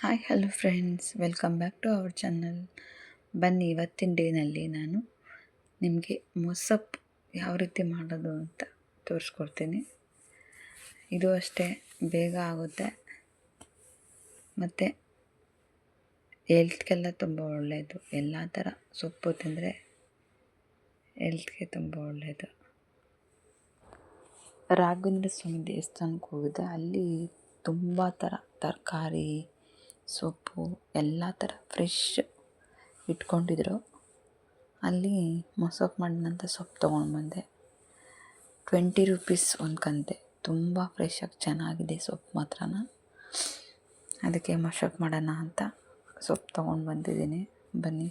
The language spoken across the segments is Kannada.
Hi hello friends, welcome back to our channel. ಬನ್ನಿ, ಇವತ್ತಿನ ಡೇನಲ್ಲಿ ನಾನು ನಿಮಗೆ ಮೊಸಪ್ ಯಾವ ರೀತಿ ಮಾಡೋದು ಅಂತ ತೋರಿಸ್ಕೊಡ್ತೀನಿ. ಇದು ಅಷ್ಟೇ ಬೇಗ ಆಗುತ್ತೆ ಮತ್ತು ಹೆಲ್ತ್ಗೆಲ್ಲ ತುಂಬ ಒಳ್ಳೆಯದು. ಎಲ್ಲ ಥರ ಸೊಪ್ಪು ತಿಂದರೆ ಹೆಲ್ತ್ಗೆ ತುಂಬ ಒಳ್ಳೆಯದು. ರಾಘವೇಂದ್ರ ಸ್ವಾಮಿ ದೇವಸ್ಥಾನಕ್ಕೆ ಹೋಗಿದ್ದೆ. ಅಲ್ಲಿ ತುಂಬ ಥರ ತರಕಾರಿ, ಸೊಪ್ಪು ಎಲ್ಲ ಥರ ಫ್ರೆಶ್ ಇಟ್ಕೊಂಡಿದ್ರು. ಅಲ್ಲಿ ಮೊಸಪ್ ಮಾಡಿದಂಥ ಸೊಪ್ಪು ತೊಗೊಂಡು ಬಂದೆ. 20 ರೂಪೀಸ್ ಒಂದು ಕಂತೆ. ತುಂಬ ಫ್ರೆಶಾಗಿ ಚೆನ್ನಾಗಿದೆ ಸೊಪ್ಪು ಮಾತ್ರನ. ಅದಕ್ಕೆ ಮೊಸಪ್ ಮಾಡೋಣ ಅಂತ ಸೊಪ್ಪು ತೊಗೊಂಡು ಬಂದಿದ್ದೀನಿ. ಬನ್ನಿ,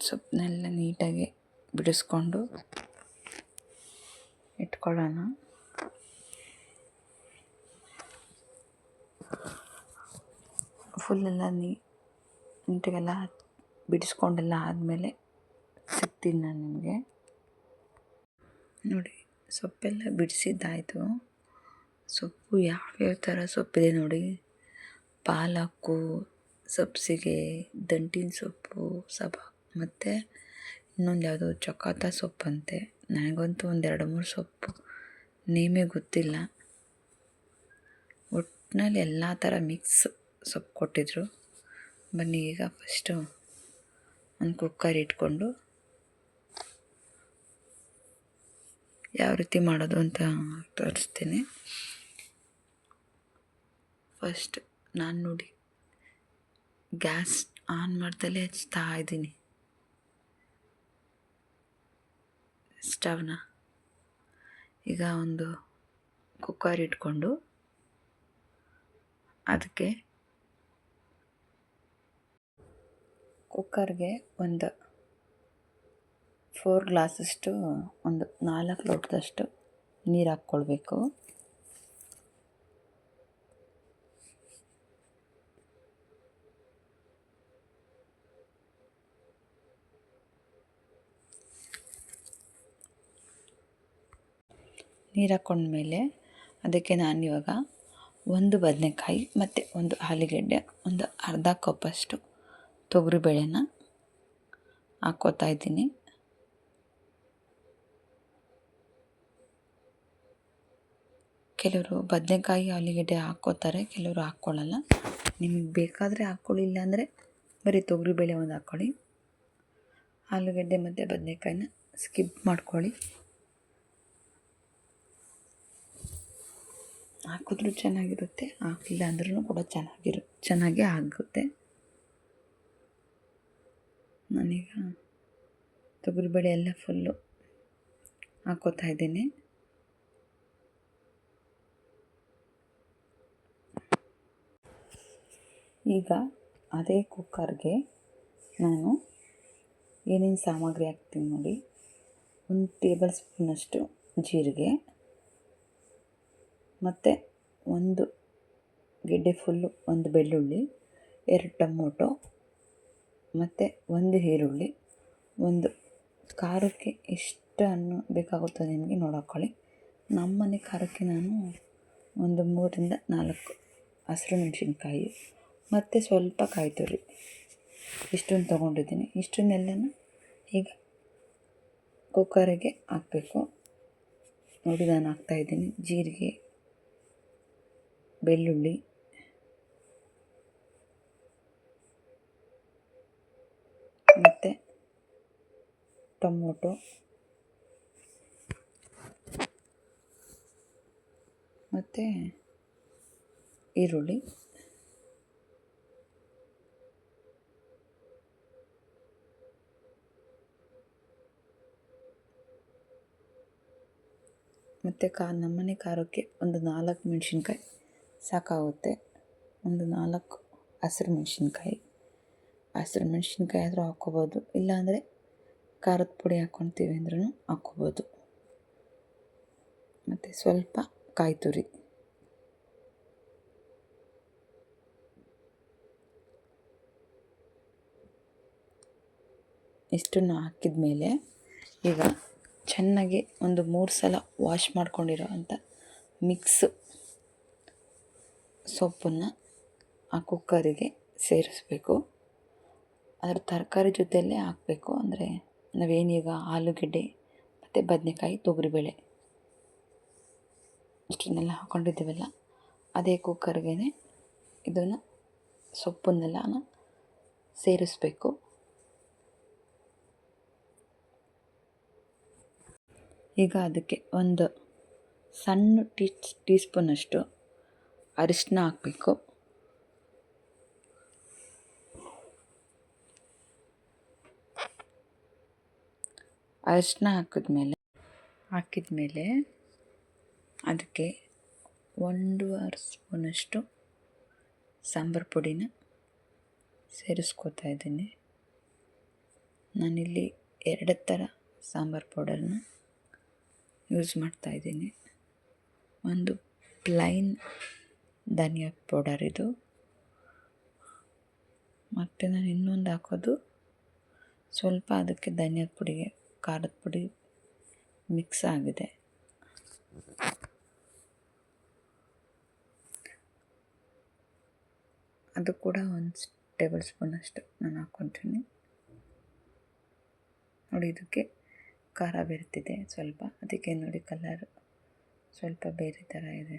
ಸೊಪ್ಪನ್ನೆಲ್ಲ ನೀಟಾಗಿ ಬಿಡಿಸ್ಕೊಂಡು ಇಟ್ಕೊಳ್ಳೋಣ. ಫುಲ್ಲೆಲ್ಲ ನೀಟಾಗೆಲ್ಲ ಬಿಡಿಸ್ಕೊಂಡೆಲ್ಲ ಆದಮೇಲೆ ಸಿಗ್ತೀನಿ ನಾನು ನಿಮಗೆ. ನೋಡಿ, ಸೊಪ್ಪೆಲ್ಲ ಬಿಡಿಸಿದ್ದಾಯಿತು. ಸೊಪ್ಪು ಯಾವ್ಯಾವ ಥರ ಸೊಪ್ಪಿದೆ ನೋಡಿ. ಪಾಲಕ್ಕು, ಸಬ್ಸಿಗೆ, ದಂಟಿನ ಸೊಪ್ಪು, ಮತ್ತು ಇನ್ನೊಂದು ಯಾವುದೋ ಚೊಕಾತ ಸೊಪ್ಪಂತೆ. ನನಗಂತೂ ಒಂದು 2-3 ಸೊಪ್ಪು ನೇಮೇ ಗೊತ್ತಿಲ್ಲ. ಒಟ್ಟಿನಲ್ಲಿ ಎಲ್ಲ ಥರ ಮಿಕ್ಸ್ ಸೊಪ್ಪು ಕೊಟ್ಟಿದ್ರು. ಬನ್ನಿ, ಈಗ ಫಸ್ಟು ಒಂದು ಕುಕ್ಕರ್ ಇಟ್ಕೊಂಡು ಯಾವ ರೀತಿ ಮಾಡೋದು ಅಂತ ತೋರಿಸ್ತೀನಿ. ಫಸ್ಟ್ ನಾನು ನೋಡಿ ಗ್ಯಾಸ್ ಆನ್ ಮಾಡ್ದಲೇ ಹಚ್ತಾ ಇದ್ದೀನಿ ಸ್ಟವ್ನ. ಈಗ ಒಂದು ಕುಕ್ಕರ್ ಇಟ್ಕೊಂಡು ಅದಕ್ಕೆ ಕುಕ್ಕರ್ಗೆ ಒಂದು 4 ಗ್ಲಾಸಷ್ಟು, ಒಂದು 4 ಲೋಟದಷ್ಟು ನೀರು ಹಾಕ್ಕೊಳ್ಬೇಕು. ನೀರು ಹಾಕ್ಕೊಂಡ್ಮೇಲೆ ಅದಕ್ಕೆ ನಾನಿವಾಗ ಒಂದು ಬದನೆಕಾಯಿ ಮತ್ತು ಒಂದು ಆಲೂಗೆಡ್ಡೆ, ಒಂದು ಅರ್ಧ ಕಪ್ಪಷ್ಟು ತೊಗರಿಬೇಳೆನ ಹಾಕ್ಕೋತಾ ಇದ್ದೀನಿ. ಕೆಲವರು ಬದನೆಕಾಯಿ ಆಲೂಗೆಡ್ಡೆ ಹಾಕ್ಕೋತಾರೆ, ಕೆಲವರು ಹಾಕ್ಕೊಳ್ಳಲ್ಲ. ನಿಮಗೆ ಬೇಕಾದರೆ ಹಾಕ್ಕೊಳ್ಳಿ, ಇಲ್ಲಾಂದರೆ ಬರೀ ತೊಗರಿಬೇಳೆ ಒಂದು ಹಾಕ್ಕೊಳ್ಳಿ. ಆಲೂಗೆಡ್ಡೆ ಮತ್ತು ಬದನೆಕಾಯಿನ ಸ್ಕಿಪ್ ಮಾಡ್ಕೊಳ್ಳಿ. ಹಾಕಿದ್ರೂ ಚೆನ್ನಾಗಿರುತ್ತೆ, ಹಾಕಿಲ್ಲ ಅಂದ್ರೂ ಕೂಡ ಚೆನ್ನಾಗೇ ಆಗುತ್ತೆ. ನಾನೀಗ ತೊಗರಿಬೇಳೆ ಎಲ್ಲ ಫುಲ್ಲು ಹಾಕ್ಕೋತಾ ಇದ್ದೀನಿ. ಈಗ ಅದೇ ಕುಕ್ಕರ್ಗೆ ನಾನು ಏನೇನು ಸಾಮಗ್ರಿ ಹಾಕ್ತೀನಿ ನೋಡಿ. 1 ಟೇಬಲ್ ಸ್ಪೂನಷ್ಟು ಜೀರಿಗೆ, ಮತ್ತು 1 ಗೆಡ್ಡೆ ಫುಲ್ಲು, 1 ಬೆಳ್ಳುಳ್ಳಿ, 2 ಟೊಮೊಟೊ, ಮತ್ತು 1 ಈರುಳ್ಳಿ. ಒಂದು ಖಾರಕ್ಕೆ ಎಷ್ಟು ಹಣ್ಣು ಬೇಕಾಗುತ್ತೋ ನಿಮಗೆ ನೋಡ್ಕೊಳ್ಳಿ. ನಮ್ಮ ಮನೆ ಖಾರಕ್ಕೆ ನಾನು ಒಂದು 3ರಿಂದ 4 ಹಸಿರು ಮೆಣಸಿನ್ಕಾಯಿ ಮತ್ತು ಸ್ವಲ್ಪ ಕಾಯಿ ತುರಿ ಇಷ್ಟನ್ನು ತೊಗೊಂಡಿದ್ದೀನಿ. ಇಷ್ಟನ್ನೆಲ್ಲನ ಈಗ ಕುಕ್ಕರಿಗೆ ಹಾಕಬೇಕು. ನೋಡಿ, ನಾನು ಹಾಕ್ತಾಯಿದ್ದೀನಿ ಜೀರಿಗೆ, ಬೆಳ್ಳುಳ್ಳಿ, ಮತ್ತು ಟೊಮೊಟೊ, ಮತ್ತು ಈರುಳ್ಳಿ, ಮತ್ತು ನಮ್ಮನೆ ಖಾರಕ್ಕೆ ಒಂದು 4 ಮೆಣಸಿನ್ಕಾಯಿ ಸಾಕಾಗುತ್ತೆ. ಒಂದು 4 ಹಸಿರು ಮೆಣಸಿನ್ಕಾಯಿ ಆದರೂ ಹಾಕ್ಕೋಬೋದು, ಇಲ್ಲಾಂದರೆ ಖಾರದ ಪುಡಿ ಹಾಕ್ಕೊಳ್ತೀವಿ ಅಂದ್ರೂ ಹಾಕ್ಕೋಬೋದು. ಮತ್ತು ಸ್ವಲ್ಪ ಕಾಯಿ ತುರಿ. ಇಷ್ಟನ್ನು ಹಾಕಿದ ಮೇಲೆ ಈಗ ಚೆನ್ನಾಗಿ ಒಂದು 3 ಸಲ ವಾಶ್ ಮಾಡ್ಕೊಂಡಿರೋ ಅಂಥ ಮಿಕ್ಸ್ ಸೊಪ್ಪನ್ನು ಆ ಕುಕ್ಕರಿಗೆ ಸೇರಿಸ್ಬೇಕು. ಅದರ ತರಕಾರಿ ಜೊತೆಯಲ್ಲೇ ಹಾಕಬೇಕು. ಅಂದರೆ ನಾವೇನೀಗ ಆಲೂಗೆಡ್ಡೆ ಮತ್ತು ಬದನೆಕಾಯಿ, ತೊಗರಿಬೇಳೆ ಇಷ್ಟನ್ನೆಲ್ಲ ಹಾಕ್ಕೊಂಡಿದ್ದೀವಲ್ಲ, ಅದೇ ಕುಕ್ಕರ್ಗೆ ಇದನ್ನು ಸೊಪ್ಪನ್ನೆಲ್ಲ ಸೇರಿಸಬೇಕು. ಈಗ ಅದಕ್ಕೆ ಒಂದು ಸಣ್ಣ ಟೀ ಸ್ಪೂನಷ್ಟು ಅರಿಶಿನ ಹಾಕಬೇಕು. ಅರಿಶಿನ ಹಾಕಿದ್ಮೇಲೆ ಅದಕ್ಕೆ 1.5 ಸ್ಪೂನಷ್ಟು ಸಾಂಬಾರು ಪುಡಿನ ಸೇರಿಸ್ಕೋತಾ ಇದ್ದೀನಿ. ನಾನಿಲ್ಲಿ 2 ಥರ ಸಾಂಬಾರು ಪೌಡರ್ನ ಯೂಸ್ ಮಾಡ್ತಾಯಿದ್ದೀನಿ. ಒಂದು ಪ್ಲೈನ್ ಧನಿಯಾ ಪೌಡರ್ ಇದು, ಮತ್ತು ನಾನು ಇನ್ನೊಂದು ಹಾಕೋದು ಸ್ವಲ್ಪ ಅದಕ್ಕೆ ಧನಿಯಾದ ಪುಡಿಗೆ ಖಾರದ ಪುಡಿ ಮಿಕ್ಸ್ ಆಗಿದೆ. ಅದು ಕೂಡ 1 ಟೇಬಲ್ ಸ್ಪೂನಷ್ಟು ನಾನು ಹಾಕ್ಕೊತೀನಿ. ನೋಡಿ, ಇದಕ್ಕೆ ಖಾರ ಬೆರೆತಿದೆ ಸ್ವಲ್ಪ, ಅದಕ್ಕೆ ನೋಡಿ ಕಲರ್ ಸ್ವಲ್ಪ ಬೇರೆ ಥರ ಇದೆ.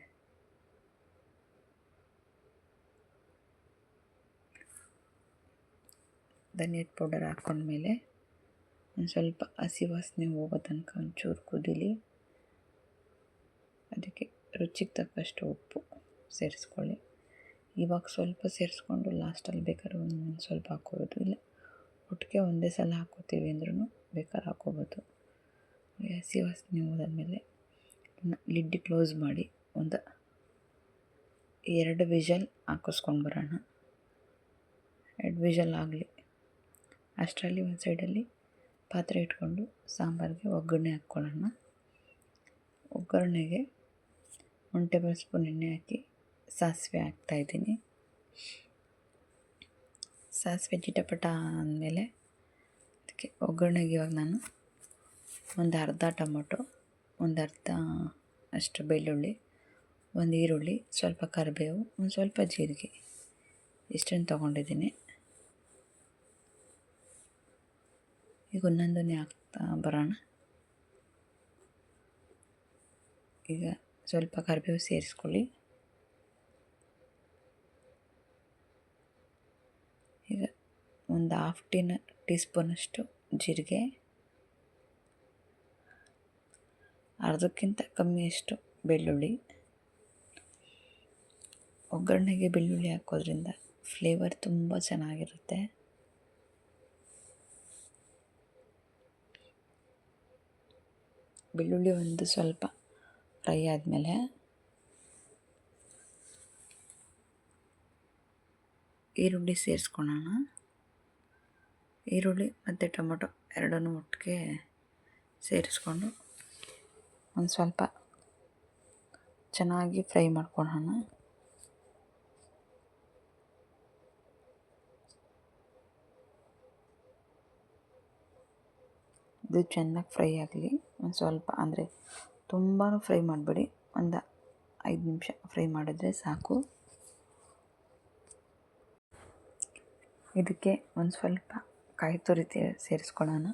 ಧನಿಯಾದ ಪೌಡರ್ ಹಾಕ್ಕೊಂಡ್ಮೇಲೆ ಒಂದು ಸ್ವಲ್ಪ ಹಸಿ ವಾಸನೆ ಹೋಗೋ ತನಕ ಒಂಚೂರು ಕುದೀಲಿ. ಅದಕ್ಕೆ ರುಚಿಗೆ ತಕ್ಕಷ್ಟು ಉಪ್ಪು ಸೇರಿಸ್ಕೊಳ್ಳಿ. ಇವಾಗ ಸ್ವಲ್ಪ ಸೇರಿಸ್ಕೊಂಡು ಲಾಸ್ಟಲ್ಲಿ ಬೇಕಾದ್ರೆ ಒಂದು ಸ್ವಲ್ಪ ಹಾಕ್ಕೋಬೋದು, ಇಲ್ಲ ಒಟ್ಟಿಗೆ ಒಂದೇ ಸಲ ಹಾಕ್ಕೋತೀವಿ ಅಂದ್ರೂ ಬೇಕಾದ್ರೆ ಹಾಕ್ಕೋಬೋದು. ಹಸಿ ವಾಸನೆ ಹೋದಾದ್ಮೇಲೆ ಲಿಡ್ ಕ್ಲೋಸ್ ಮಾಡಿ ಒಂದು 2 ವಿಷಲ್ ಹಾಕಿಸ್ಕೊಂಡು ಬರೋಣ. 2 ವಿಷಲ್ ಆಗಲಿ. ಅಷ್ಟರಲ್ಲಿ ಒಂದು ಸೈಡಲ್ಲಿ ಪಾತ್ರೆ ಇಟ್ಕೊಂಡು ಸಾಂಬಾರಿಗೆ ಒಗ್ಗರಣೆ ಹಾಕ್ಕೊಳ್ಳೋಣ. ಒಗ್ಗರಣೆಗೆ 1 ಟೇಬಲ್ ಸ್ಪೂನ್ ಎಣ್ಣೆ ಹಾಕಿ ಸಾಸಿವೆ ಹಾಕ್ತಾಯಿದ್ದೀನಿ. ಸಾಸಿವೆ ಚಿಟಪಟ ಅಂದಮೇಲೆ ಅದಕ್ಕೆ ಒಗ್ಗರಣೆಗೆ ಇವಾಗ ನಾನು ಒಂದು ಅರ್ಧ ಟೊಮೊಟೊ, ಒಂದು ಅರ್ಧ ಅಷ್ಟು ಬೆಳ್ಳುಳ್ಳಿ, ಒಂದು ಈರುಳ್ಳಿ, ಸ್ವಲ್ಪ ಕರಿಬೇವು, ಒಂದು ಸ್ವಲ್ಪ ಜೀರಿಗೆ ಇಷ್ಟನ್ನು ತೊಗೊಂಡಿದ್ದೀನಿ. ಈಗ ಒಂದೊಂದನ್ನೇ ಹಾಕ್ತಾ ಬರೋಣ. ಈಗ ಸ್ವಲ್ಪ ಕರಿಬೇವು ಸೇರಿಸ್ಕೊಳ್ಳಿ. ಈಗ ಒಂದು 1/2 ಟೀ ಸ್ಪೂನಷ್ಟು ಜೀರಿಗೆ, ಅರ್ಧಕ್ಕಿಂತ ಕಮ್ಮಿಯಷ್ಟು ಬೆಳ್ಳುಳ್ಳಿ. ಒಗ್ಗರಣೆಗೆ ಬೆಳ್ಳುಳ್ಳಿ ಹಾಕೋದ್ರಿಂದ ಫ್ಲೇವರ್ ತುಂಬ ಚೆನ್ನಾಗಿರುತ್ತೆ. ಬೆಳ್ಳುಳ್ಳಿ ಒಂದು ಸ್ವಲ್ಪ ಫ್ರೈ ಆದಮೇಲೆ ಈರುಳ್ಳಿ ಸೇರಿಸ್ಕೊಳ್ಳೋಣ. ಈರುಳ್ಳಿ ಮತ್ತು ಟೊಮೊಟೊ ಎರಡನ್ನೂ ಒಟ್ಟಿಗೆ ಸೇರಿಸ್ಕೊಂಡು ಒಂದು ಸ್ವಲ್ಪ ಚೆನ್ನಾಗಿ ಫ್ರೈ ಮಾಡ್ಕೊಳ್ಳೋಣ. ಇದು ಚೆನ್ನಾಗಿ ಫ್ರೈ ಆಗಲಿ. ಒಂದು ಸ್ವಲ್ಪ, ಅಂದರೆ ತುಂಬಾ ಫ್ರೈ ಮಾಡಬೇಡಿ, ಒಂದು 5 ನಿಮಿಷ ಫ್ರೈ ಮಾಡಿದ್ರೆ ಸಾಕು. ಇದಕ್ಕೆ ಒಂದು ಸ್ವಲ್ಪ ಕಾಯಿ ತುರಿ ಸೇರಿಸ್ಕೊಳ್ಳೋಣ.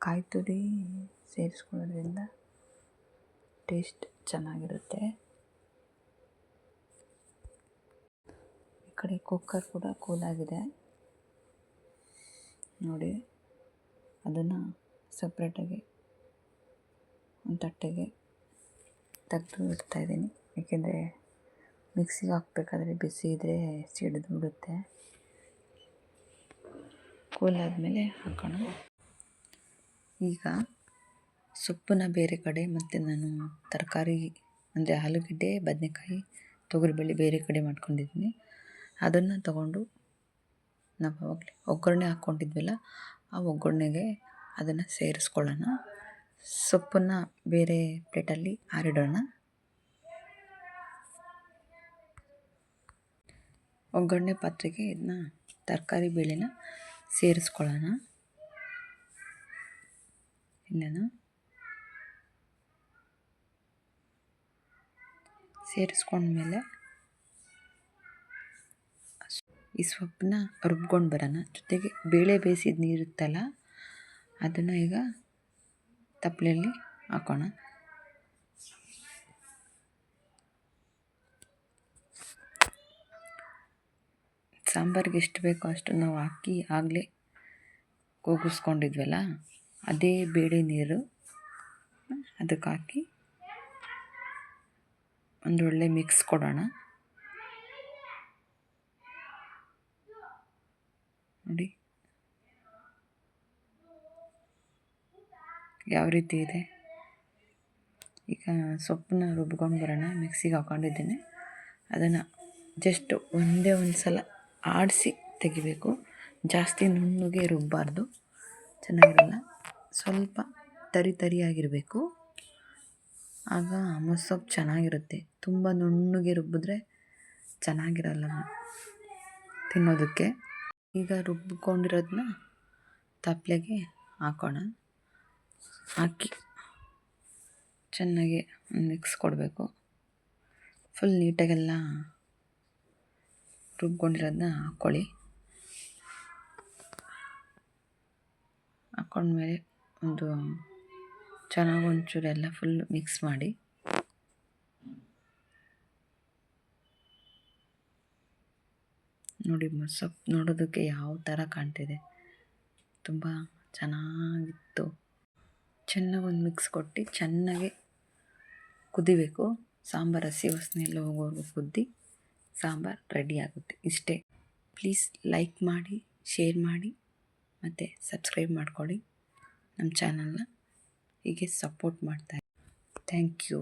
ಕಾಯಿ ತುರಿ ಸೇರಿಸ್ಕೊಳ್ಳೋದ್ರಿಂದ ಟೇಸ್ಟ್ ಚೆನ್ನಾಗಿರುತ್ತೆ. ಈ ಕಡೆ ಕುಕ್ಕರ್ ಕೂಡ ಕೂಲಾಗಿದೆ ನೋಡಿ. ಅದನ್ನು ಸಪ್ರೇಟಾಗಿ ಒಂದು ತಟ್ಟೆಗೆ ತೆಗೆದು ಇಡ್ತಾಯಿದ್ದೀನಿ. ಏಕೆಂದರೆ ಮಿಕ್ಸಿಗೆ ಹಾಕಬೇಕಾದ್ರೆ ಬಿಸಿ ಇದ್ದರೆ ಸಿಡಿದು ಬಿಡುತ್ತೆ. ಕೂಲಾದಮೇಲೆ ಹಾಕೋಣ. ಈಗ ಸೊಪ್ಪನ್ನ ಬೇರೆ ಕಡೆ, ಮತ್ತು ನಾನು ತರಕಾರಿ ಅಂದರೆ ಆಲೂಗೆಡ್ಡೆ, ಬದನೆಕಾಯಿ, ತೊಗರಿಬೇಳೆ ಬೇರೆ ಕಡೆ ಮಾಡ್ಕೊಂಡಿದ್ದೀನಿ. ಅದನ್ನು ತಗೊಂಡು ನಾವು ಆವಾಗಲೇ ಒಗ್ಗರಣೆ ಹಾಕ್ಕೊಂಡಿದ್ವಲ್ಲ, ಆ ಒಗ್ಗರಣೆಗೆ ಅದನ್ನು ಸೇರಿಸ್ಕೊಳ್ಳೋಣ. ಸೊಪ್ಪನ್ನು ಬೇರೆ ಪ್ಲೇಟಲ್ಲಿ ಆರಿಡೋಣ. ಒಗ್ಗರಣೆ ಪಾತ್ರೆಗೆ ಇದನ್ನ ತರಕಾರಿ ಬೇಳೆನ ಸೇರಿಸ್ಕೊಳ್ಳೋಣ. ಸೇರಿಸ್ಕೊಂಡ್ಮೇಲೆ ಈ ಸೊಪ್ಪನ್ನ ರುಬ್ಕೊಂಡು ಬರೋಣ. ಜೊತೆಗೆ ಬೇಳೆ ಬೇಯಿಸಿದ ನೀರಿರುತ್ತಲ್ಲ ಅದನ್ನು ಈಗ ತಪ್ಪಲೆಯಲ್ಲಿ ಹಾಕೋಣ. ಸಾಂಬಾರಿಗೆ ಎಷ್ಟು ಬೇಕೋ ಅಷ್ಟು ನಾವು ಹಾಕಿ ಆಗಲೇ ಕೂಗಿಸ್ಕೊಂಡಿದ್ವಲ್ಲ ಅದೇ ಬೇಳೆ ನೀರು ಅದಕ್ಕೆ ಹಾಕಿ ಒಂದೊಳ್ಳೆ ಮಿಕ್ಸ್ ಕೊಡೋಣ. ನೋಡಿ ಯಾವ ರೀತಿ ಇದೆ. ಈಗ ಸೊಪ್ಪನ್ನ ರುಬ್ಕೊಂಡು ಬರೋಣ. ಮಿಕ್ಸಿಗೆ ಹಾಕೊಂಡಿದ್ದೇನೆ. ಅದನ್ನು ಜಸ್ಟ್ ಒಂದೇ ಒಂದು ಸಲ ಆಡಿಸಿ ತೆಗಿಬೇಕು. ಜಾಸ್ತಿ ನುಣ್ಣಗೆ ರುಬ್ಬಾರ್ದು, ಚೆನ್ನಾಗಿರಲ್ಲ. ಸ್ವಲ್ಪ ತರಿಯಾಗಿರಬೇಕು, ಆಗ ಮೊಸಪ್ಪು ಚೆನ್ನಾಗಿರುತ್ತೆ. ತುಂಬ ನುಣ್ಣಗೆ ರುಬ್ಬಿದ್ರೆ ಚೆನ್ನಾಗಿರಲ್ಲ ತಿನ್ನೋದಕ್ಕೆ. ಈಗ ರುಬ್ಕೊಂಡಿರೋದನ್ನ ತಪ್ಪಲೆಗೆ ಹಾಕೋಣ. ಹಾಕಿ ಚೆನ್ನಾಗಿ ಮಿಕ್ಸ್ ಕೊಡಬೇಕು. ಫುಲ್ ನೀಟಾಗೆಲ್ಲ ರುಬ್ಕೊಂಡಿರೋದನ್ನ ಹಾಕ್ಕೊಳ್ಳಿ. ಹಾಕ್ಕೊಂಡ್ಮೇಲೆ ಚೆನ್ನಾಗಿ ಒಂಚೂರು ಎಲ್ಲ ಫುಲ್ ಮಿಕ್ಸ್ ಮಾಡಿ. ನೋಡಿ ಮೊಸಪ್ಪು ನೋಡೋದಕ್ಕೆ ಯಾವ ಥರ ಕಾಣ್ತಿದೆ, ತುಂಬ ಚೆನ್ನಾಗಿತ್ತು. ಚೆನ್ನಾಗಿ ಒಂದು ಮಿಕ್ಸ್ ಕೊಟ್ಟು ಚೆನ್ನಾಗಿ ಕುದಿಬೇಕು. ಸಾಂಬಾರು ಹಸಿ ವಾಸನೆ ಎಲ್ಲ ಹೋಗೋವರೆಗೂ ಕುದ್ದಿ ಸಾಂಬಾರು ರೆಡಿ ಆಗುತ್ತೆ. ಇಷ್ಟೇ. ಪ್ಲೀಸ್ ಲೈಕ್ ಮಾಡಿ, ಶೇರ್ ಮಾಡಿ ಮತ್ತು ಸಬ್ಸ್ಕ್ರೈಬ್ ಮಾಡ್ಕೊಳ್ಳಿ. ನಮ್ಮ ಚಾನಲ್ನ ಹೀಗೆ ಸಪೋರ್ಟ್ ಮಾಡ್ತಾಯಿರಿ. Thank you.